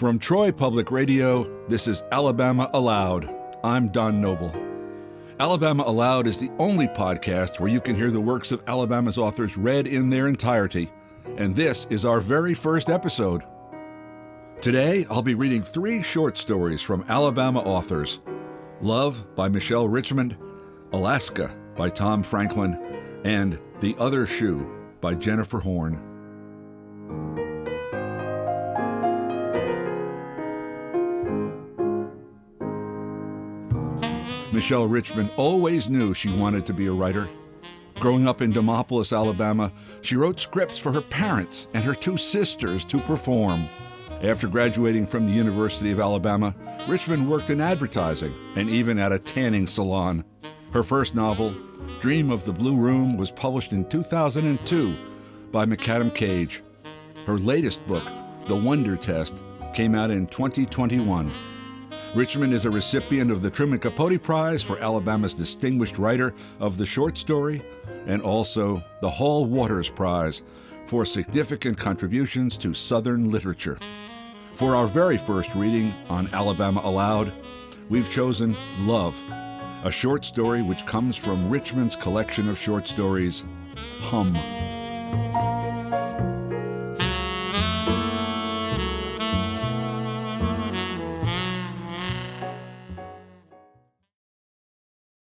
From Troy Public Radio, this is Alabama Aloud. I'm Don Noble. Alabama Aloud is the only podcast where you can hear the works of Alabama's authors read in their entirety, and this is our very first episode. Today, I'll be reading 3 short stories from Alabama authors: Love by Michelle Richmond, Alaska by Tom Franklin, and The Other Shoe by Jennifer Horne. Michelle Richmond always knew she wanted to be a writer. Growing up in Demopolis, Alabama, she wrote scripts for her parents and her 2 sisters to perform. After graduating from the University of Alabama, Richmond worked in advertising and even at a tanning salon. Her first novel, Dream of the Blue Room, was published in 2002 by McAdam Cage. Her latest book, The Wonder Test, came out in 2021. Richmond is a recipient of the Truman Capote Prize for Alabama's Distinguished Writer of the Short Story, and also the Hall Waters Prize for significant contributions to Southern literature. For our very first reading on Alabama Aloud, we've chosen Love, a short story which comes from Richmond's collection of short stories, Hum.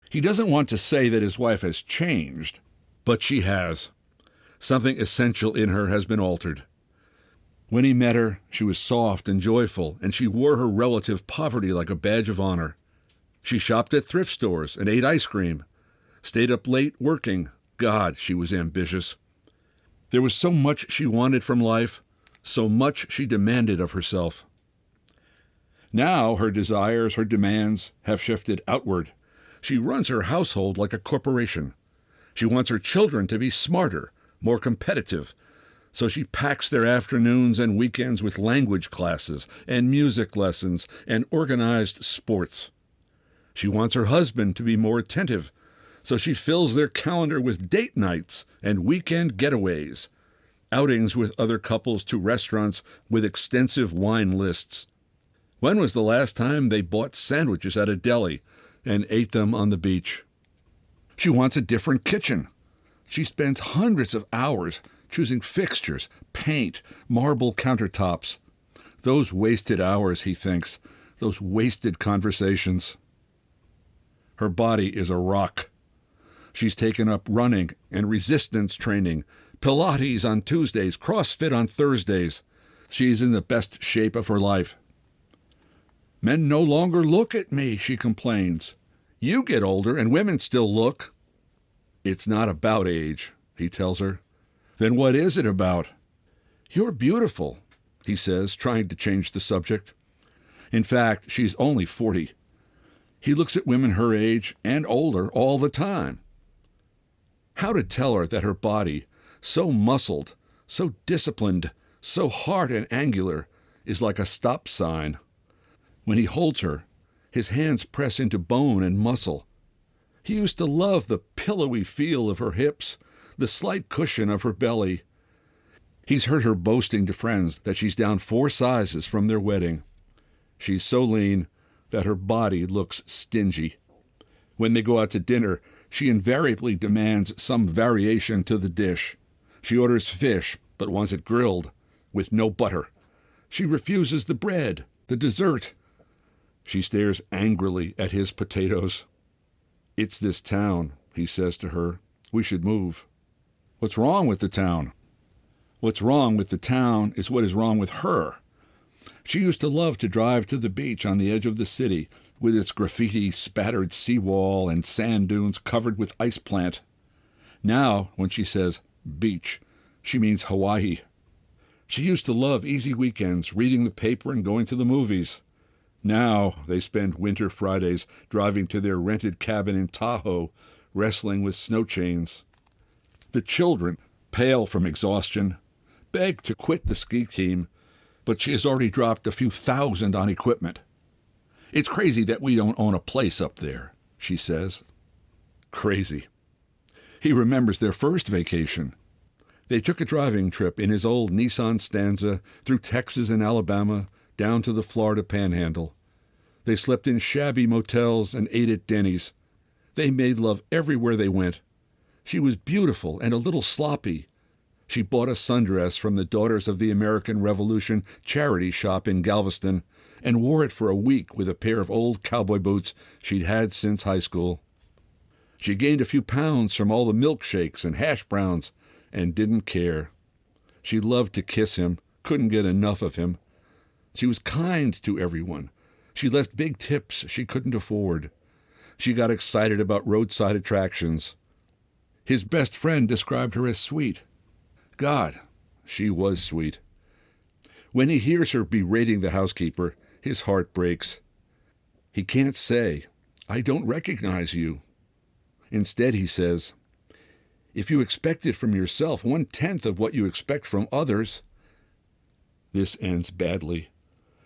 He doesn't want to say that his wife has changed, but she has. Something essential in her has been altered. When he met her, she was soft and joyful, and she wore her relative poverty like a badge of honor. She shopped at thrift stores and ate ice cream, stayed up late working. God, she was ambitious. There was so much she wanted from life, so much she demanded of herself. Now her desires, her demands, have shifted outward. She runs her household like a corporation. She wants her children to be smarter, more competitive, so she packs their afternoons and weekends with language classes and music lessons and organized sports. She wants her husband to be more attentive, so she fills their calendar with date nights and weekend getaways, outings with other couples to restaurants with extensive wine lists. When was the last time they bought sandwiches at a deli and ate them on the beach? She wants a different kitchen. She spends hundreds of hours choosing fixtures, paint, marble countertops. Those wasted hours, he thinks, those wasted conversations. Her body is a rock. She's taken up running and resistance training, Pilates on Tuesdays, CrossFit on Thursdays. She's in the best shape of her life. Men no longer look at me, she complains. You get older and women still look. It's not about age, he tells her. Then what is it about? You're beautiful, he says, trying to change the subject. In fact, she's only 40. He looks at women her age and older all the time. How to tell her that her body, so muscled, so disciplined, so hard and angular, is like a stop sign. When he holds her, his hands press into bone and muscle. He used to love the pillowy feel of her hips, the slight cushion of her belly. He's heard her boasting to friends that she's down 4 sizes from their wedding. She's so lean that her body looks stingy. When they go out to dinner, she invariably demands some variation to the dish. She orders fish, but wants it grilled, with no butter. She refuses the bread, the dessert. She stares angrily at his potatoes. It's this town, he says to her. We should move. What's wrong with the town? What's wrong with the town is what is wrong with her. She used to love to drive to the beach on the edge of the city with its graffiti-spattered seawall and sand dunes covered with ice plant. Now, when she says beach, she means Hawaii. She used to love easy weekends, reading the paper and going to the movies. Now they spend winter Fridays driving to their rented cabin in Tahoe, wrestling with snow chains. The children, pale from exhaustion, beg to quit the ski team, but she has already dropped a few thousand on equipment. It's crazy that we don't own a place up there, she says. Crazy. He remembers their first vacation. They took a driving trip in his old Nissan Stanza through Texas and Alabama down to the Florida Panhandle. They slept in shabby motels and ate at Denny's. They made love everywhere they went. She was beautiful and a little sloppy. She bought a sundress from the Daughters of the American Revolution charity shop in Galveston and wore it for a week with a pair of old cowboy boots she'd had since high school. She gained a few pounds from all the milkshakes and hash browns and didn't care. She loved to kiss him, couldn't get enough of him. She was kind to everyone. She left big tips she couldn't afford. She got excited about roadside attractions. His best friend described her as sweet. God, she was sweet. When he hears her berating the housekeeper, his heart breaks. He can't say, "I don't recognize you." Instead, he says, "If you expect it from yourself 1/10 of what you expect from others." This ends badly.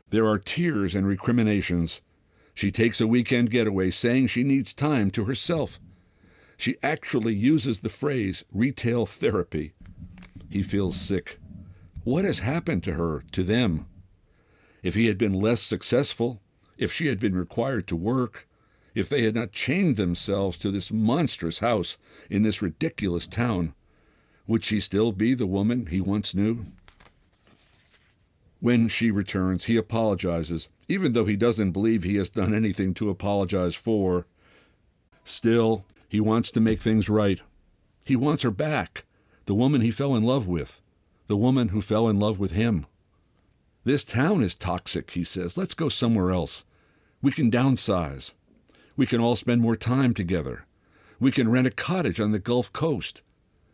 There are tears and recriminations. She takes a weekend getaway, saying she needs time to herself. She actually uses the phrase retail therapy. He feels sick. What has happened to her, to them? If he had been less successful, if she had been required to work, if they had not chained themselves to this monstrous house in this ridiculous town, would she still be the woman he once knew? When she returns, he apologizes, even though he doesn't believe he has done anything to apologize for. Still, he wants to make things right. He wants her back, the woman he fell in love with, the woman who fell in love with him. This town is toxic, he says. Let's go somewhere else. We can downsize. We can all spend more time together. We can rent a cottage on the Gulf Coast.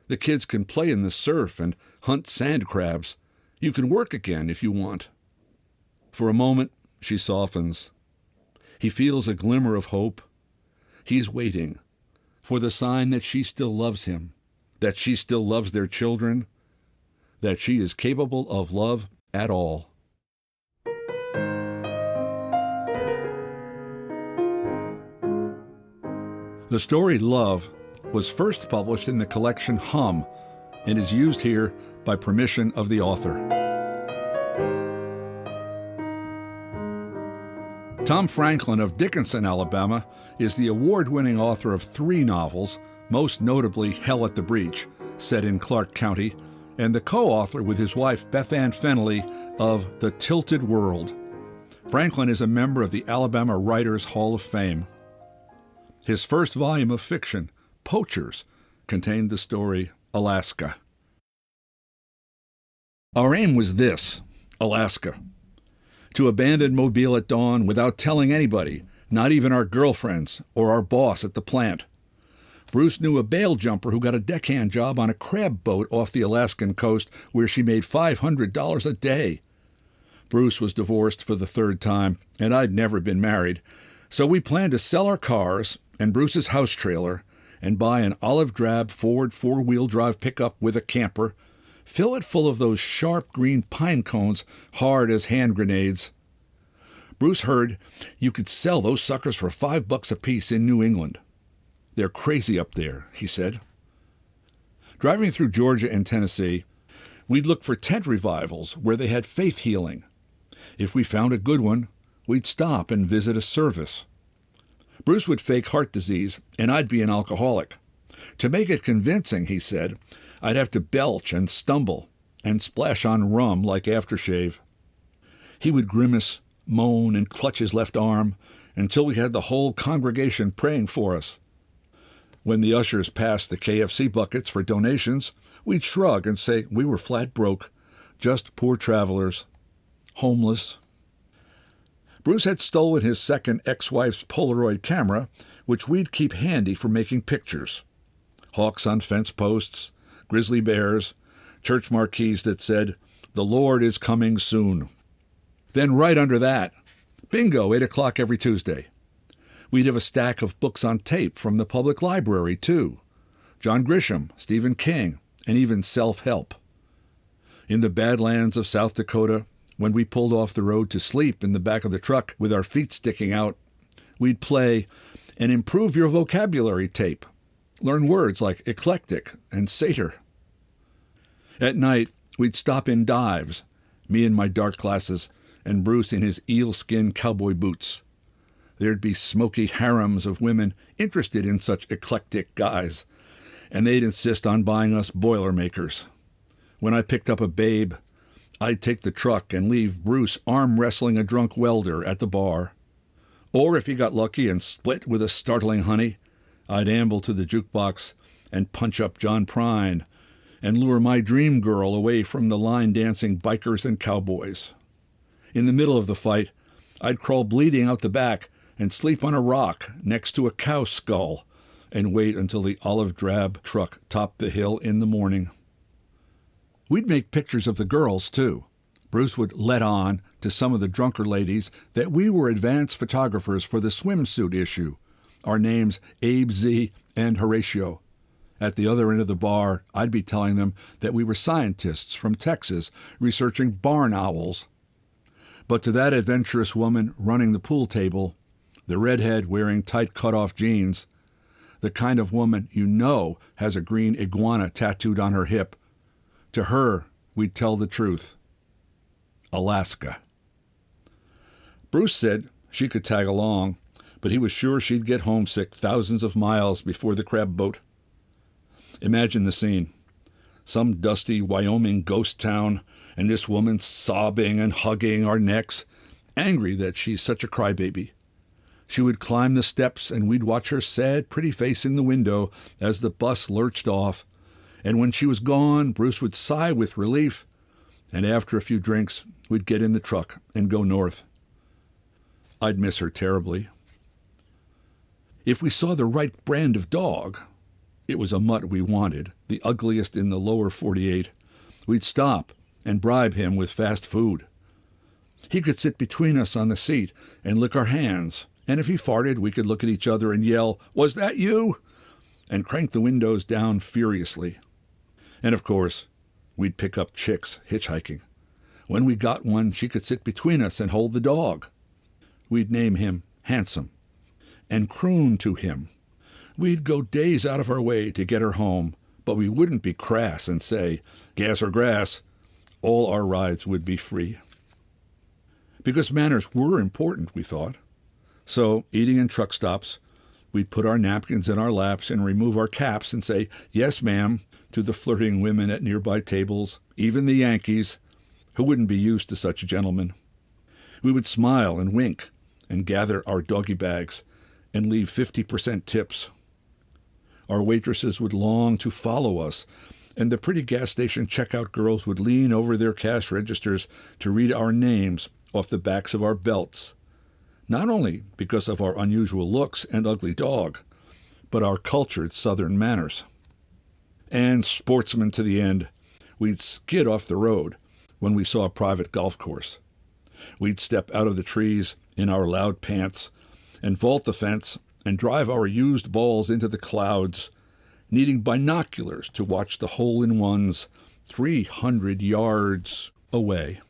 The kids can play in the surf and hunt sand crabs. You can work again if you want. For a moment, she softens. He feels a glimmer of hope. He's waiting for the sign that she still loves him, that she still loves their children, that she is capable of love at all. The story Love was first published in the collection Hum and is used here by permission of the author. Tom Franklin of Dickinson, Alabama, is the award-winning author of 3 novels, most notably Hell at the Breach, set in Clark County, and the co-author with his wife Beth Ann Fennelly of The Tilted World. Franklin is a member of the Alabama Writers Hall of Fame. His first volume of fiction, Poachers, contained the story Alaska. Our aim was this, Alaska. To abandon Mobile at dawn without telling anybody, not even our girlfriends or our boss at the plant. Bruce knew a bail jumper who got a deckhand job on a crab boat off the Alaskan coast where she made $500 a day. Bruce was divorced for the 3rd time, and I'd never been married, so we planned to sell our cars and Bruce's house trailer and buy an olive-drab Ford 4-wheel drive pickup with a camper, fill it full of those sharp green pine cones hard as hand grenades. Bruce heard you could sell those suckers for $5 apiece in New England. They're crazy up there, he said. Driving through Georgia and Tennessee, we'd look for tent revivals where they had faith healing. If we found a good one, we'd stop and visit a service. Bruce would fake heart disease, and I'd be an alcoholic. To make it convincing, he said, I'd have to belch and stumble and splash on rum like aftershave. He would grimace, moan, and clutch his left arm until we had the whole congregation praying for us. When the ushers passed the KFC buckets for donations, we'd shrug and say we were flat broke, just poor travelers, homeless. Bruce had stolen his second ex-wife's Polaroid camera, which we'd keep handy for making pictures. Hawks on fence posts, grizzly bears, church marquees that said, "The Lord is coming soon." Then right under that, bingo, 8 o'clock every Tuesday. We'd have a stack of books on tape from the public library, too. John Grisham, Stephen King, and even self-help. In the Badlands of South Dakota, when we pulled off the road to sleep in the back of the truck with our feet sticking out, we'd play an Improve Your Vocabulary tape. Learn words like eclectic and satyr. At night, we'd stop in dives, me and my dark glasses, and Bruce in his eel-skin cowboy boots. There'd be smoky harems of women interested in such eclectic guys, and they'd insist on buying us Boilermakers. When I picked up a babe, I'd take the truck and leave Bruce arm-wrestling a drunk welder at the bar. Or if he got lucky and split with a startling honey, I'd amble to the jukebox and punch up John Prine and lure my dream girl away from the line-dancing bikers and cowboys. In the middle of the fight, I'd crawl bleeding out the back and sleep on a rock next to a cow skull and wait until the olive-drab truck topped the hill in the morning. We'd make pictures of the girls, too. Bruce would let on to some of the drunker ladies that we were advanced photographers for the swimsuit issue, our names Abe Z and Horatio. At the other end of the bar, I'd be telling them that we were scientists from Texas researching barn owls. But to that adventurous woman running the pool table, the redhead wearing tight cut-off jeans, the kind of woman you know has a green iguana tattooed on her hip, to her, we'd tell the truth. Alaska. Bruce said she could tag along, but he was sure she'd get homesick thousands of miles before the crab boat. Imagine the scene. Some dusty Wyoming ghost town, and this woman sobbing and hugging our necks, angry that she's such a crybaby. She would climb the steps, and we'd watch her sad, pretty face in the window as the bus lurched off. And when she was gone, Bruce would sigh with relief, and after a few drinks, we'd get in the truck and go north. I'd miss her terribly. If we saw the right brand of dog, it was a mutt we wanted, the ugliest in the lower 48, we'd stop and bribe him with fast food. He could sit between us on the seat and lick our hands, and if he farted, we could look at each other and yell, "Was that you?" and crank the windows down furiously. And of course, we'd pick up chicks hitchhiking. When we got one, she could sit between us and hold the dog. We'd name him Handsome and croon to him. We'd go days out of our way to get her home, but we wouldn't be crass and say, "Gas or grass." All our rides would be free. Because manners were important, we thought. So, eating in truck stops, we'd put our napkins in our laps and remove our caps and say, "Yes, ma'am," to the flirting women at nearby tables, even the Yankees, who wouldn't be used to such gentlemen. We would smile and wink and gather our doggy bags and leave 50% tips. Our waitresses would long to follow us, and the pretty gas station checkout girls would lean over their cash registers to read our names off the backs of our belts, not only because of our unusual looks and ugly dog, but our cultured Southern manners. And sportsmen to the end, we'd skid off the road when we saw a private golf course. We'd step out of the trees in our loud pants and vault the fence and drive our used balls into the clouds, needing binoculars to watch the hole-in-ones 300 yards away.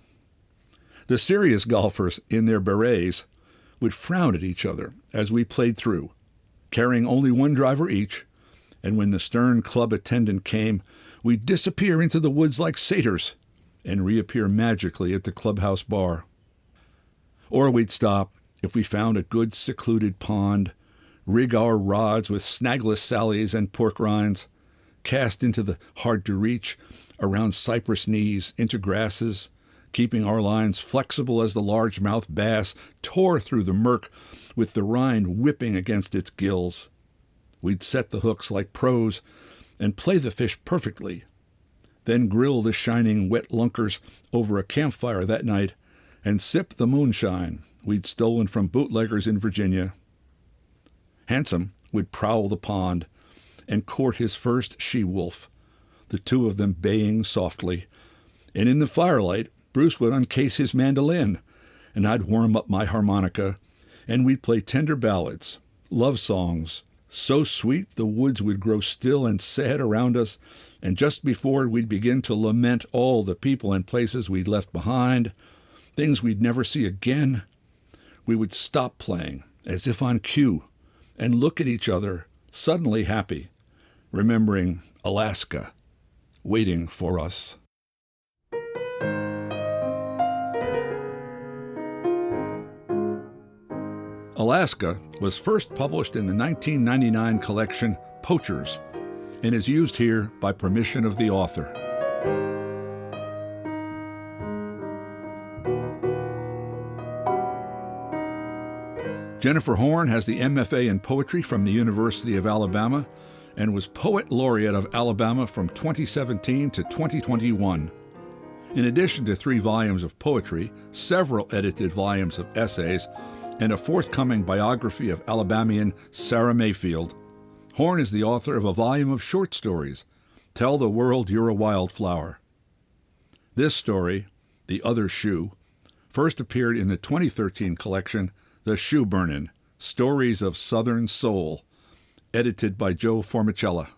The serious golfers in their berets would frown at each other as we played through, carrying only one driver each, and when the stern club attendant came, we'd disappear into the woods like satyrs and reappear magically at the clubhouse bar. Or we'd stop if we found a good secluded pond, rig our rods with snagless sallies and pork rinds, cast into the hard-to-reach, around cypress knees, into grasses, keeping our lines flexible as the largemouth bass tore through the murk with the rind whipping against its gills. We'd set the hooks like pros and play the fish perfectly, then grill the shining wet lunkers over a campfire that night and sip the moonshine we'd stolen from bootleggers in Virginia. Handsome would prowl the pond and court his first she-wolf, the two of them baying softly, and in the firelight Bruce would uncase his mandolin, and I'd warm up my harmonica, and we'd play tender ballads, love songs, so sweet the woods would grow still and sad around us, and just before we'd begin to lament all the people and places we'd left behind, things we'd never see again, we would stop playing, as if on cue, and look at each other, suddenly happy, remembering Alaska, waiting for us. Alaska was first published in the 1999 collection Poachers and is used here by permission of the author. Jennifer Horne has the MFA in Poetry from the University of Alabama and was Poet Laureate of Alabama from 2017 to 2021. In addition to 3 volumes of poetry, several edited volumes of essays, and a forthcoming biography of Alabamian Sarah Mayfield, Horne is the author of a volume of short stories, Tell the World You're a Wildflower. This story, The Other Shoe, first appeared in the 2013 collection The Shoe Burnin, Stories of Southern Soul, edited by Joe Formicella.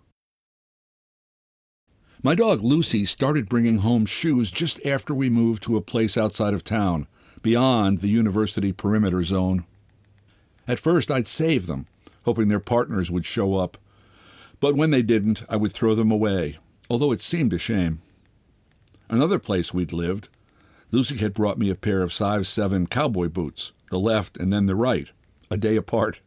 My dog Lucy started bringing home shoes just after we moved to a place outside of town, beyond the university perimeter zone. At first I'd save them, hoping their partners would show up, but when they didn't, I would throw them away, although it seemed a shame. Another place we'd lived, Lucy had brought me a pair of size 7 cowboy boots, the left and then the right, a day apart.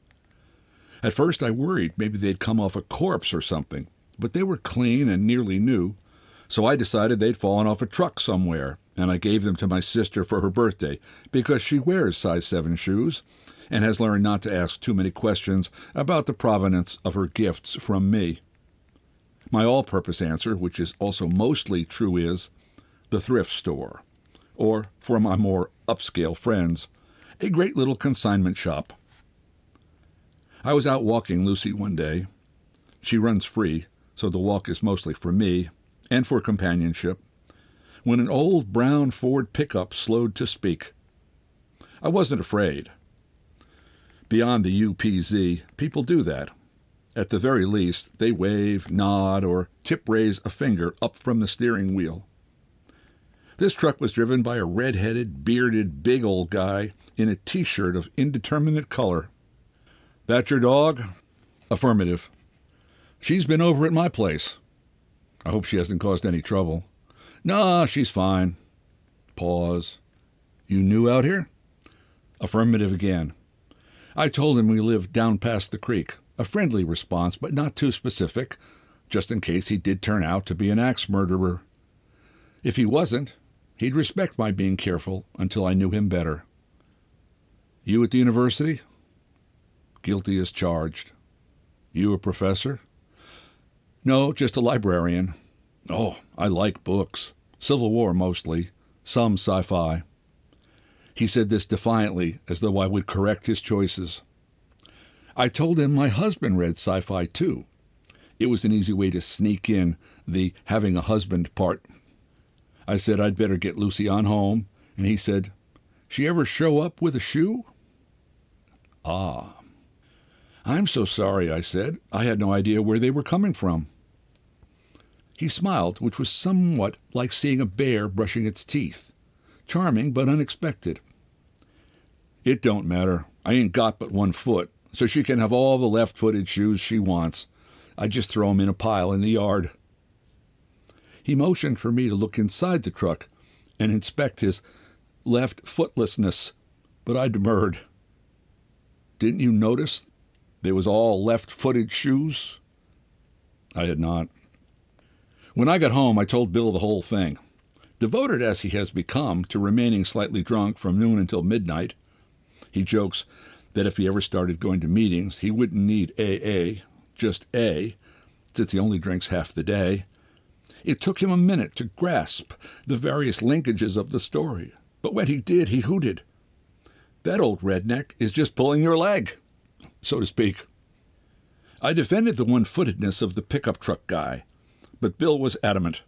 At first I worried maybe they'd come off a corpse or something, but they were clean and nearly new, so I decided they'd fallen off a truck somewhere, and I gave them to my sister for her birthday because she wears size 7 shoes and has learned not to ask too many questions about the provenance of her gifts from me. My all-purpose answer, which is also mostly true, is the thrift store, or, for my more upscale friends, a great little consignment shop. I was out walking Lucy one day. She runs free, so the walk is mostly for me and for companionship, when an old brown Ford pickup slowed to speak. I wasn't afraid. Beyond the UPZ, people do that. At the very least, they wave, nod, or tip-raise a finger up from the steering wheel. This truck was driven by a red-headed, bearded, big old guy in a T-shirt of indeterminate color. "That your dog?" "Affirmative." "She's been over at my place." "I hope she hasn't caused any trouble." "Nah, she's fine." Pause. "You new out here?" Affirmative again. I told him we lived down past the creek. A friendly response, but not too specific, just in case he did turn out to be an axe murderer. If he wasn't, he'd respect my being careful until I knew him better. "You at the university?" "Guilty as charged." "You a professor?" "No, just a librarian." "Oh, I like books. Civil War mostly. Some sci-fi." He said this defiantly, as though I would correct his choices. I told him my husband read sci-fi too. It was an easy way to sneak in the having a husband part. I said I'd better get Lucy on home, and he said, "She ever show up with a shoe?" "Ah." "I'm so sorry," I said. "I had no idea where they were coming from." He smiled, which was somewhat like seeing a bear brushing its teeth. Charming, but unexpected. "It don't matter. I ain't got but 1 foot, so she can have all the left-footed shoes she wants. I just throw 'em in a pile in the yard." He motioned for me to look inside the truck and inspect his left footlessness, but I demurred. "Didn't you notice they was all left-footed shoes?" I had not. When I got home, I told Bill the whole thing. Devoted as he has become to remaining slightly drunk from noon until midnight, he jokes that if he ever started going to meetings, he wouldn't need AA, just A, since he only drinks half the day. It took him a minute to grasp the various linkages of the story, but when he did, he hooted. "That old redneck is just pulling your leg," so to speak. I defended the one-footedness of the pickup truck guy, but Bill was adamant.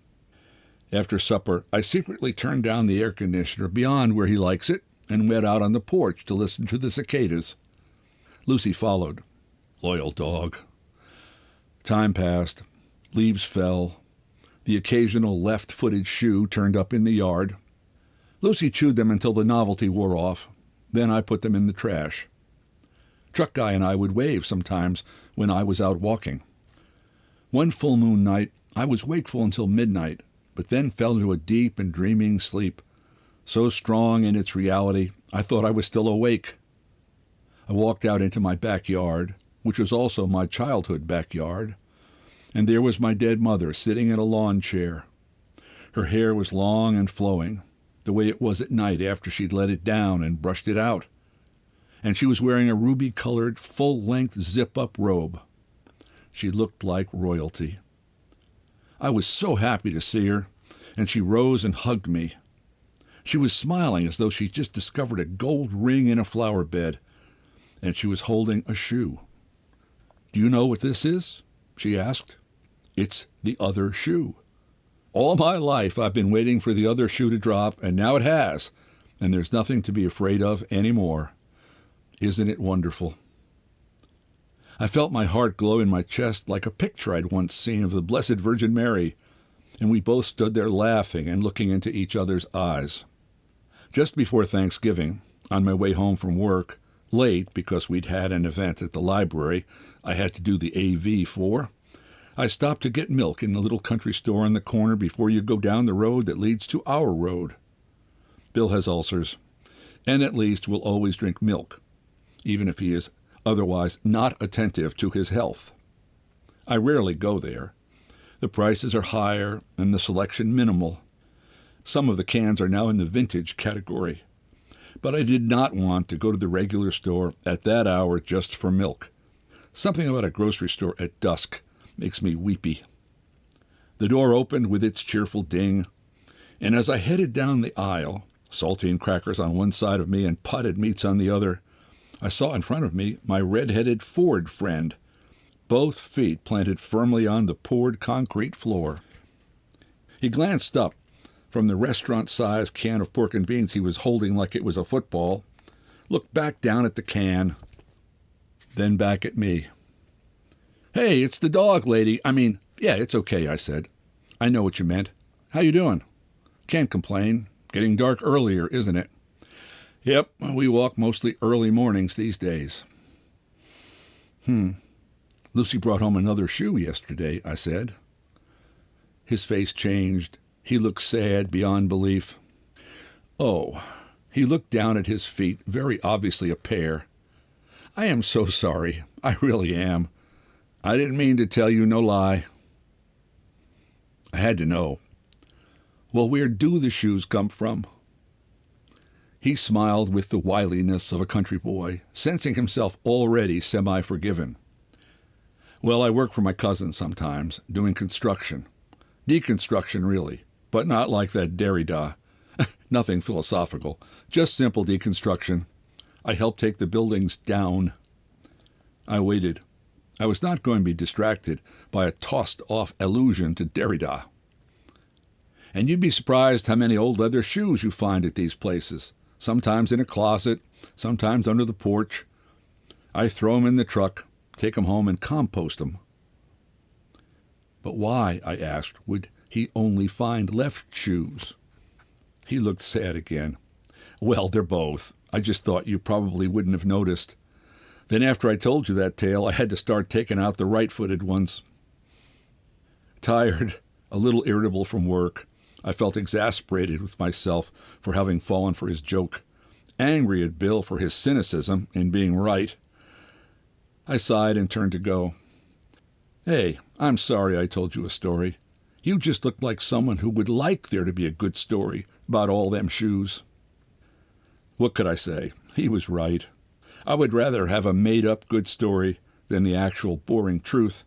After supper, I secretly turned down the air conditioner beyond where he likes it and went out on the porch to listen to the cicadas. Lucy followed. Loyal dog. Time passed. Leaves fell. The occasional left-footed shoe turned up in the yard. Lucy chewed them until the novelty wore off. Then I put them in the trash. Truck guy and I would wave sometimes when I was out walking. One full moon night, I was wakeful until midnight, but then fell into a deep and dreaming sleep, so strong in its reality I thought I was still awake. I walked out into my backyard, which was also my childhood backyard, and there was my dead mother sitting in a lawn chair. Her hair was long and flowing, the way it was at night after she'd let it down and brushed it out. And she was wearing a ruby-colored, full-length zip-up robe. She looked like royalty. I was so happy to see her, and she rose and hugged me. She was smiling as though she'd just discovered a gold ring in a flower bed, and she was holding a shoe. "Do you know what this is?" she asked. "It's the other shoe. All my life I've been waiting for the other shoe to drop, and now it has, and there's nothing to be afraid of anymore. Isn't it wonderful?" I felt my heart glow in my chest like a picture I'd once seen of the Blessed Virgin Mary, and we both stood there laughing and looking into each other's eyes. Just before Thanksgiving, on my way home from work, late because we'd had an event at the library I had to do the AV for, I stopped to get milk in the little country store on the corner before you go down the road that leads to our road. Bill has ulcers, and at least will always drink milk, even if he is otherwise not attentive to his health. I rarely go there. The prices are higher and the selection minimal. Some of the cans are now in the vintage category. But I did not want to go to the regular store at that hour just for milk. Something about a grocery store at dusk makes me weepy. The door opened with its cheerful ding, and as I headed down the aisle, saltine crackers on one side of me and potted meats on the other, I saw in front of me my red-headed Ford friend, both feet planted firmly on the poured concrete floor. He glanced up from the restaurant-sized can of pork and beans he was holding like it was a football, looked back down at the can, then back at me. "Hey, it's the dog, lady. Yeah, it's okay," I said. "I know what you meant. How you doing?" "Can't complain. Getting dark earlier, isn't it?" "Yep, we walk mostly early mornings these days." "Lucy brought home another shoe yesterday," I said. His face changed. He looked sad beyond belief. "Oh." He looked down at his feet, very obviously a pair. "I am so sorry. I really am. I didn't mean to tell you, no lie." I had to know. "Well, where do the shoes come from?" He smiled with the wiliness of a country boy, sensing himself already semi-forgiven. "Well, I work for my cousin sometimes, doing construction. Deconstruction, really, but not like that Derrida. Nothing philosophical, just simple deconstruction. I help take the buildings down." I waited. I was not going to be distracted by a tossed-off allusion to Derrida. "And you'd be surprised how many old leather shoes you find at these places. Sometimes in a closet, sometimes under the porch. I throw 'em in the truck, take 'em home, and compost 'em." "But why," I asked, "would he only find left shoes?" He looked sad again. "Well, they're both. I just thought you probably wouldn't have noticed. Then after I told you that tale, I had to start taking out the right-footed ones." Tired, a little irritable from work, I felt exasperated with myself for having fallen for his joke, angry at Bill for his cynicism in being right. I sighed and turned to go. "Hey, I'm sorry I told you a story. You just looked like someone who would like there to be a good story about all them shoes." What could I say? He was right. I would rather have a made-up good story than the actual boring truth,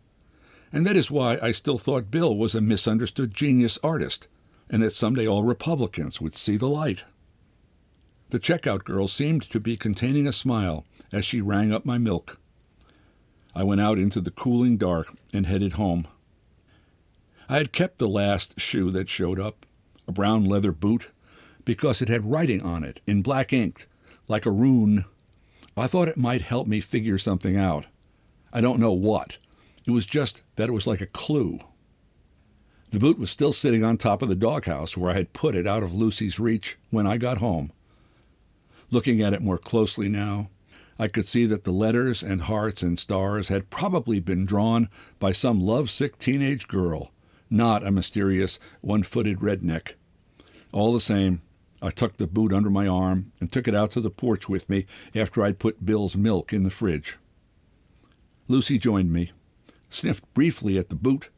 and that is why I still thought Bill was a misunderstood genius artist, and that someday all Republicans would see the light. The checkout girl seemed to be containing a smile as she rang up my milk. I went out into the cooling dark and headed home. I had kept the last shoe that showed up, a brown leather boot, because it had writing on it in black ink, like a rune. I thought it might help me figure something out. I don't know what. It was just that it was like a clue. The boot was still sitting on top of the doghouse where I had put it out of Lucy's reach when I got home. Looking at it more closely now, I could see that the letters and hearts and stars had probably been drawn by some lovesick teenage girl, not a mysterious one-footed redneck. All the same, I tucked the boot under my arm and took it out to the porch with me after I'd put Bill's milk in the fridge. Lucy joined me, sniffed briefly at the boot,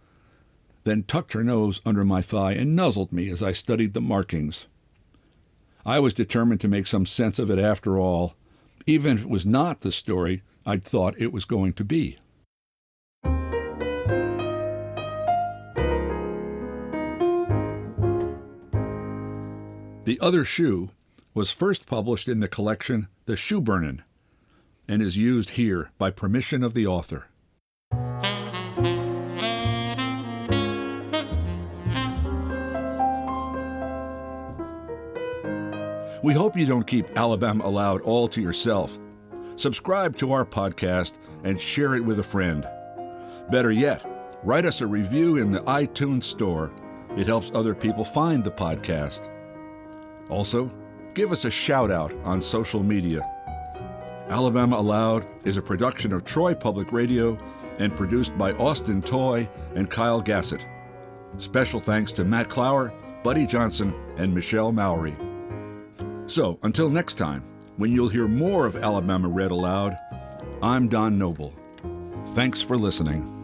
then tucked her nose under my thigh and nuzzled me as I studied the markings. I was determined to make some sense of it after all, even if it was not the story I'd thought it was going to be. The Other Shoe was first published in the collection The Shoe Burnin, and is used here by permission of the author. We hope you don't keep Alabama Aloud all to yourself. Subscribe to our podcast and share it with a friend. Better yet, write us a review in the iTunes store. It helps other people find the podcast. Also, give us a shout-out on social media. Alabama Aloud is a production of Troy Public Radio and produced by Austin Toy and Kyle Gassett. Special thanks to Matt Clower, Buddy Johnson, and Michelle Mowry. So, until next time, when you'll hear more of Alabama Read Aloud, I'm Don Noble. Thanks for listening.